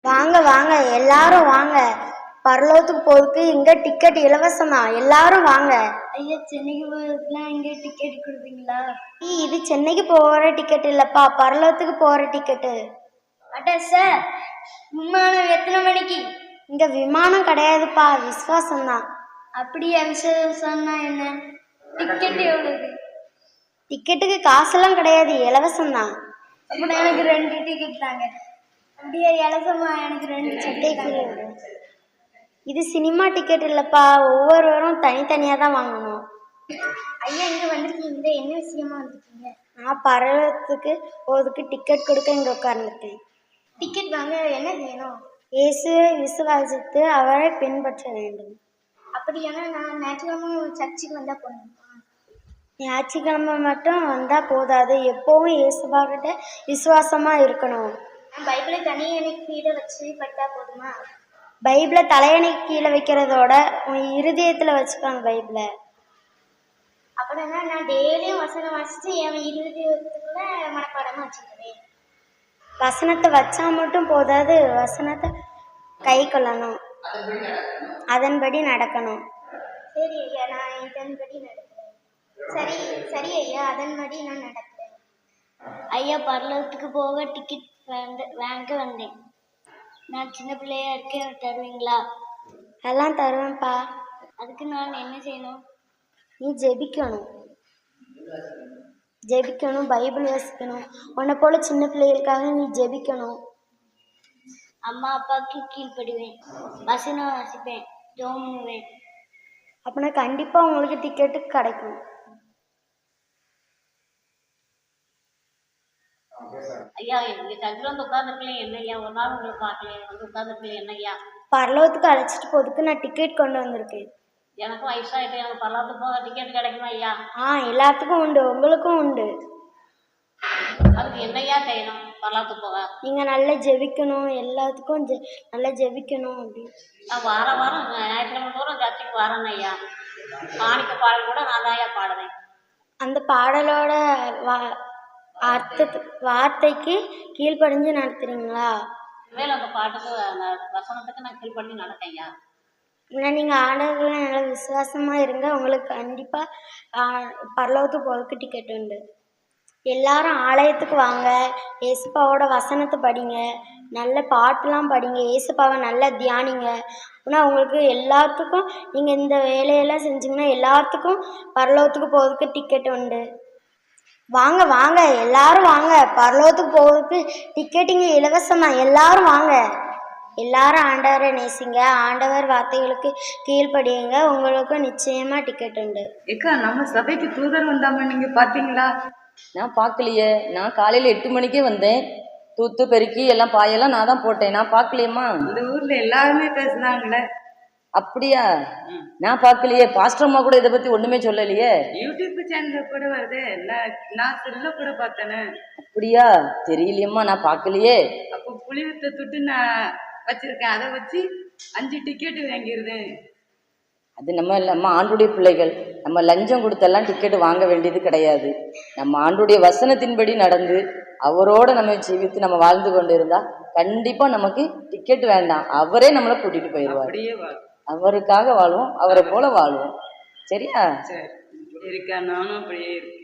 வாங்க வாங்க எல்லாரும் வாங்க. பரலோகத்துக்கு போறதுக்கு இங்க டிக்கெட் இலவசம் தான். எல்லாரும் வாங்க. ஐயா, சென்னைக்கு போகிறதுக்குலாம் இங்கே டிக்கெட் கொடுப்பீங்களா? இது சென்னைக்கு போற டிக்கெட் இல்லப்பா, பரலோகத்துக்கு போற டிக்கெட்டு. அட சார், விமானம் எத்தனை மணிக்கு? இங்க விமானம் கிடையாதுப்பா, விசுவாசம் தான். அப்படியே விசேஷம்னா என்ன? டிக்கெட் எவ்வளவு? டிக்கெட்டுக்கு காசெல்லாம் கிடையாது, இலவசம் தான். அப்படின்னா எனக்கு 2 டிக்கெட் தாங்க. அப்படியே இலவசமா எனக்கு 2 டிக்கெட் தாங்க. இது சினிமா டிக்கெட் இல்லப்பா, ஒவ்வொருவரும் தனித்தனியாக தான் வாங்கணும். ஐயா, இங்கே வந்திருக்கீங்க, என்ன விஷயமா வந்திருக்கீங்க? நான் பரலோகத்துக்கு போறதுக்கு டிக்கெட் கொடுக்க இங்கே உட்கார்ந்துருக்கேன். டிக்கெட் வாங்க என்ன செய்யணும்? இயேசுவை விசுவாசித்து அவரை பின்பற்ற வேண்டும். அப்படியானா நான் ஞாயிற்றுக்கிழமை சர்ச்சுக்கு வந்தால் போகணுமா? ஞாயிற்றுக்கிழமை மட்டும் வந்தால் போதாது, எப்போவும் இயேசுபாகிட்ட விசுவாசமாக இருக்கணும். நான் பைபிளை தனியாக கீழே வச்சு பட்டா போதுமா? பைபிளை தலையணைக்கு கீழே வைக்கிறதோட உன் இருதயத்தில் வச்சுக்காங்க பைபிளை. அப்படின்னா நான் டெய்லியும் வசனம் வாசித்து என் இருதயத்துக்குள்ள மனப்பாடமாக வச்சுக்கிறேன். வசனத்தை வச்சா மட்டும் போதாது, வசனத்தை கை கொள்ளணும், அதன்படி நடக்கணும். சரி ஐயா, நான் இதன்படி நடக்கிறேன். சரி சரி ஐயா, அதன்படி நான் நடக்கிறேன். ஐயா, பரலோகத்துக்கு போக டிக்கெட் வாங்க வந்தேன். நான் சின்ன பிள்ளையா இருக்கேன், தருவீங்களா? எல்லாம் தருவேன்ப்பா. அதுக்கு நான் என்ன செய்யணும்? நீ ஜெபிக்கணும், பைபிள் வாசிக்கணும். உன்னை போல சின்ன பிள்ளைகளுக்காக நீ ஜெபிக்கணும். அம்மா அப்பாவுக்கு கீழ்ப்படிவேன், வசனம் வாசிப்பேன், ஜெபம் பண்ணுவேன். அப்படின்னா கண்டிப்பாக உங்களுக்கு டிக்கெட்டு கிடைக்கும். ஐயா, இங்கே சர்ச்சில் வந்து உட்காந்துருக்கலையே என்ன ஐயா? ஒரு நாள் உங்களை பார்க்கலையே, வந்து உட்காந்துருக்கலையே என்ன ஐயா? பரலோகத்துக்கு அழைச்சிட்டு போறதுக்கு நான் டிக்கெட் கொண்டு வந்திருக்கேன். எனக்கும் வயசாகிட்டு எனக்கு பரலோகத்துக்கு போக டிக்கெட் கிடைக்குமா ஐயா? எல்லாத்துக்கும் உண்டு, உங்களுக்கும் உண்டு. அதுக்கு என்னையா செய்யணும் பரலோகத்துக்கு போக? நீங்கள் நல்லா ஜெபிக்கணும், எல்லாத்துக்கும் நல்லா ஜெபிக்கணும். அப்படி நான் வாரம் வாரம் ஞாயிற்றுக்கிழமை தூரம் சர்ச்சுக்கு வரேன் ஐயா. காணிக்க பாடல் கூட நான் தான் ஐயா பாடுவேன். அந்த பாடலோட வார்த்தைக்கு கீழ்ப்படிஞ்சு நடத்துறீங்களா? மேலே அந்த பாட்டுக்கு அந்த வசனத்துக்கு நான் கீழ் பண்ணி நடக்கேன் ஐயா. நீங்கள் ஆண்டவர்களை நல்லா விசுவாசமாக இருங்க, உங்களுக்கு கண்டிப்பாக பரலோகத்துக்கு போகிறதுக்கு டிக்கெட் உண்டு. எல்லாரும் ஆலயத்துக்கு வாங்க, ஏசுப்பாவோட வசனத்தை படிங்க, நல்ல பாட்டுலாம் படிங்க, ஏசுப்பாவை நல்லா தியானிங்க. ஆனால் உங்களுக்கு எல்லாத்துக்கும் நீங்கள் இந்த வேலையெல்லாம் செஞ்சிங்கன்னா எல்லாத்துக்கும் பரலோகத்துக்கு போகிறதுக்கு டிக்கெட் உண்டு. வாங்க வாங்க எல்லாரும் வாங்க, பரலோகத்துக்கு போகிறதுக்கு டிக்கெட் இங்கே இலவசம் தான். எல்லாரும் வாங்க, எல்லாரும் ஆண்டவரை நேசிங்க, ஆண்டவர் வார்த்தைகளுக்கு கீழ்ப்படியுங்க, உங்களுக்கு நிச்சயமா டிக்கெட் உண்டு. ஏக்கா, நம்ம சபைக்கு தூதர் வந்தாம நீங்க பாத்தீங்களா? நான் பார்க்கலையே. நான் காலையில் 8 மணிக்கே வந்தேன். தூத்து பெருக்கி எல்லாம் பாயெல்லாம் நான் தான் போட்டேன். நான் பார்க்கலையம்மா. இந்த ஊர்ல எல்லாருமே பேசுனாங்களே. அப்படியா? நான் பார்க்கலையே. பாஸ்டர் அம்மா கூட இதை பத்தி ஒண்ணுமே சொல்லலையே. யூடியூப் சேனல்ல கூட வருது, நான் செல்ல கூட பார்த்தேனே. அப்படியா? தெரியலையம்மா, நான் பார்க்கலையே. அப்போ புளிவத்தை துட்டு நான் வச்சிருக்கேன், அதை வச்சு 5 டிக்கெட் வாங்கிடுறேன். அது நம்ம ஆண்டுடைய பிள்ளைகள், நம்ம லஞ்சம் கொடுத்தெல்லாம் டிக்கெட் வாங்க வேண்டியது கிடையாது. நம்ம ஆண்டுடைய வசனத்தின்படி நடந்து அவரோட நம்ம ஜீவித்து நம்ம வாழ்ந்து கொண்டு இருந்தா கண்டிப்பா நமக்கு டிக்கெட் வேண்டாம், அவரே நம்மளை கூட்டிட்டு போயிடுவார். அவருக்காக வாழ்வோம், அவரை போல வாழ்வோம். சரியா? சரி இருக்கா, நானும் அப்படியே இருக்கேன்.